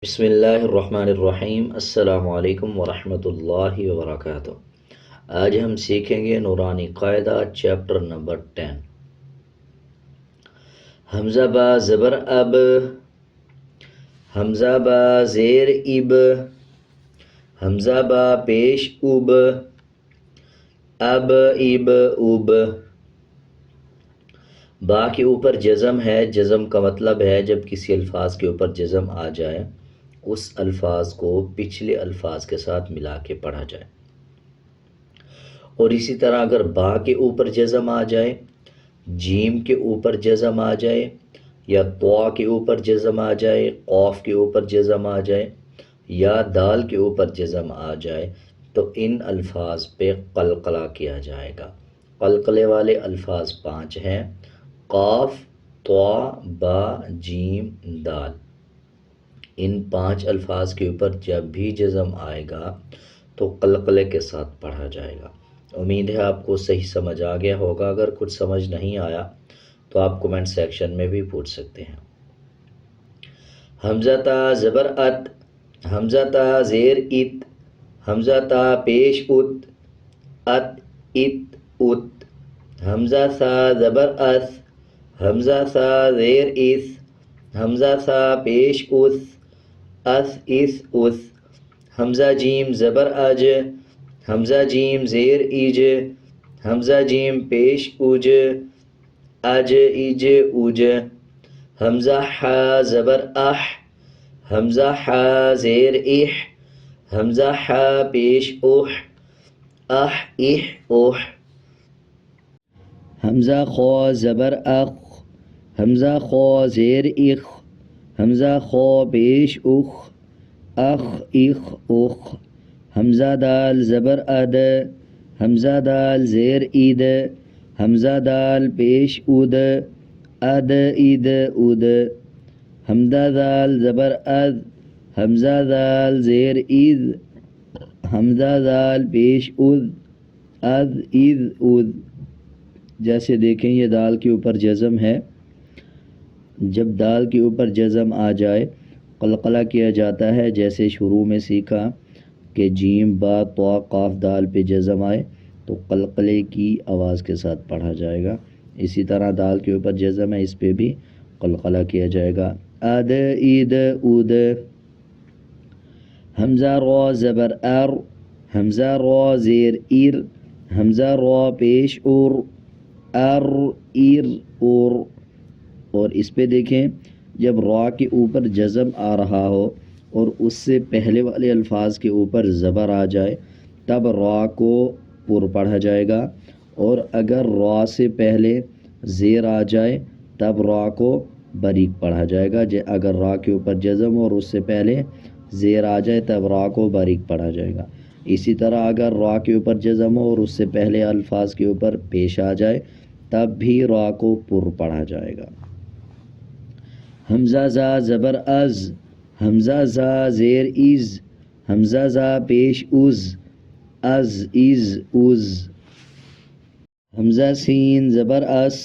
بسم اللہ الرحمن الرحیم۔ السلام علیکم ورحمۃ اللہ وبرکاتہ۔ آج ہم سیکھیں گے نورانی قاعدہ چیپٹر نمبر 10۔ حمزہ با زبر اب، حمزہ با زیر اب، حمزہ با پیش اب، اب اب اب۔ با کے اوپر جزم ہے۔ جزم کا مطلب ہے جب کسی الفاظ کے اوپر جزم آ جائے اس الفاظ کو پچھلے الفاظ کے ساتھ ملا کے پڑھا جائے، اور اسی طرح اگر با کے اوپر جزم آ جائے، جیم کے اوپر جزم آ جائے، یا طا کے اوپر جزم آ جائے، قاف کے اوپر جزم آ جائے، یا دال کے اوپر جزم آ جائے تو ان الفاظ پہ قلقلہ کیا جائے گا۔ قلقلے والے الفاظ 5 ہیں: قاف، طا، با، جیم، دال۔ ان 5 الفاظ کے اوپر جب بھی جزم آئے گا تو قلقلے کے ساتھ پڑھا جائے گا۔ امید ہے آپ کو صحیح سمجھ آ گیا ہوگا۔ اگر کچھ سمجھ نہیں آیا تو آپ کومنٹ سیکشن میں بھی پوچھ سکتے ہیں۔ حمزہ تا زبر ات، حمزہ تا زیر ات، حمزہ تا پیش ات، ات ات ات۔ حمزہ سا زبر اس، حمزہ سا زیر اس، حمزہ سا پیش اس، اس اس اس۔ حمزہ جیم زبر اج، حمزہ جیم زیر ایج، حمزہ جیم پیش اوج، اج ایج اوج۔ حمزہ ح زبر اح، حمزہ ح زیر اح، حمزہ ح پیش اوح، اح اح اوح۔ حمزہ خو زبر اخ، حمزہ خو زیر اخ، حمزہ خو پیش اخ، اخ اخ اخ۔ حمزہ دال زبر اد، حمزہ دال زیر اید، حمزہ دال پیش اد، اد اید اد۔ حمزہ دال زبر اد، حمزہ دال زیر اید، حمزہ دال پیش اد، اد اید اد۔ جیسے دیکھیں یہ دال کے اوپر جزم ہے، جب دال کے اوپر جزم آ جائے قلقلہ کیا جاتا ہے۔ جیسے شروع میں سیکھا کہ جیم با طا قاف دال پہ جزم آئے تو قلقلے کی آواز کے ساتھ پڑھا جائے گا۔ اسی طرح دال کے اوپر جزم ہے، اس پہ بھی قلقلہ کیا جائے گا۔ اد اید اد۔ حمزہ را زبر ار، حمزہ را زیر ار، حمزہ را پیش اور، ار ار اور۔ اور اس پہ دیکھیں جب را کے اوپر جزم آ رہا ہو اور اس سے پہلے والے الفاظ کے اوپر زبر آ جائے تب را کو پر پڑھا جائے گا، اور اگر را سے پہلے زیر آ جائے تب را کو باریک پڑھا جائے گا۔ اگر را کے اوپر جزم اور اس سے پہلے زیر آ جائے تب را کو باریک پڑھا جائے گا۔ اسی طرح اگر را کے اوپر جزم ہو اور اس سے پہلے الفاظ کے اوپر پیش آ جائے تب بھی را کو پر پڑھا جائے گا۔ حمزہ زا زبر از، حمزہ زا زیر از، حمزہ زا پیش از، از از از۔ حمزہ سین زبر اس،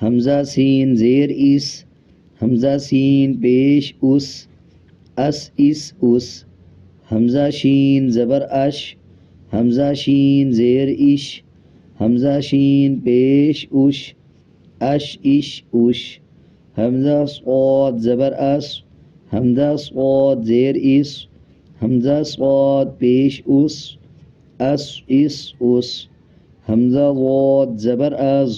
حمزہ سین زیر اس، حمزہ سین پیش اس، اس اس اس۔ حمزہ شین زبر اش، حمزہ شین زیر اش، حمزہ شین پیش اش، اش اش اش۔ حمزہ صاد زبر اس، حمزہ صاد زیر اس، حمزہ صاد پیش اس، اس اس اس۔ حمزہ ضاد زبر از،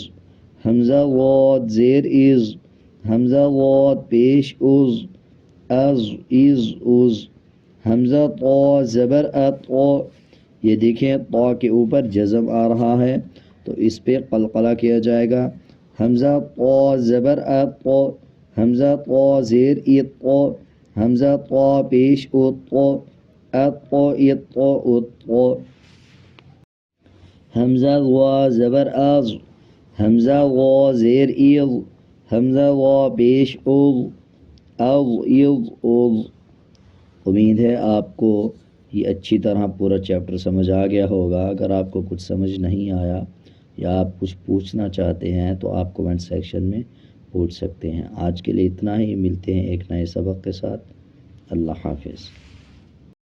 حمزہ ضاد زیر از، حمزہ ضاد پیش از، از از از۔ حمزہ طا زبر اطا، یہ دیکھیں طا کے اوپر جزم آ رہا ہے تو اس پہ قلقلہ کیا جائے گا۔ حمزہ طا زبر اطا، حمزہ طا زیر اطا، حمزہ طا پیش اطا، اطا اطا اطا۔ حمزہ ضا زبر از، حمزہ ضا زیر ایض، حمزہ ضا پیش اض، اض اض اض۔ امید ہے آپ کو یہ اچھی طرح پورا چیپٹر سمجھ آ گیا ہوگا۔ اگر آپ کو کچھ سمجھ نہیں آیا یا آپ کچھ پوچھنا چاہتے ہیں تو آپ کومنٹ سیکشن میں پوچھ سکتے ہیں۔ آج کے لیے اتنا ہی، ملتے ہیں ایک نئے سبق کے ساتھ۔ اللہ حافظ.